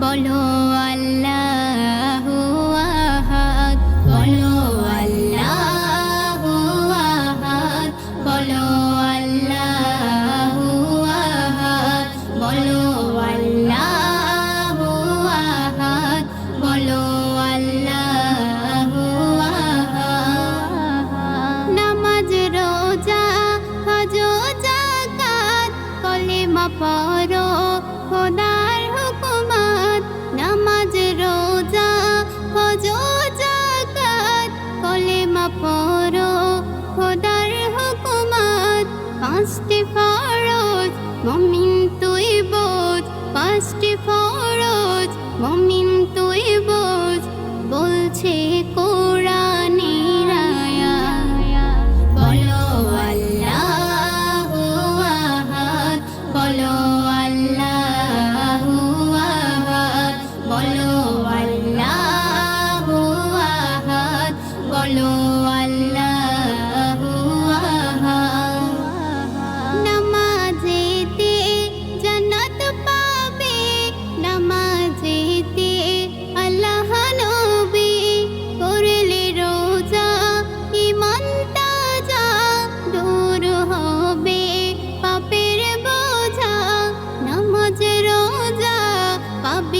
বলো আল্লাহু আহাদ, বলো আল্লাহু আহাদ, বলো আল্লাহু আহাদ, বলো আল্লাহু আহাদ, বলো আল্লাহু আহাদ। নামাজ রোজা হজ যাকাত কলেমা পড়ো খোদার হুকুমত, নামাজ রোজা হজ যাকাত কলেমা পড়ো খোদার হুকুমত। পাঁচটি ফরজ মুমিন তুই বোঝ, পাঁচটি ফরজ মুমিন তুই বোঝ, বলছে কোরআনের আয়াত। বলো আল্লাহু আহাদ, বলো আল্লাহু আহাদ, বলো আল্লাহু আহাদ, বলো আল্লাহু আহাদ। নামাজেতে জান্নাত পাবে, নামাজেতে আল্লাহ নবী, করলে রোজা ঈমান তাজা, দূর হবে পাপের বোঝা। নামাজ রোজা পাবে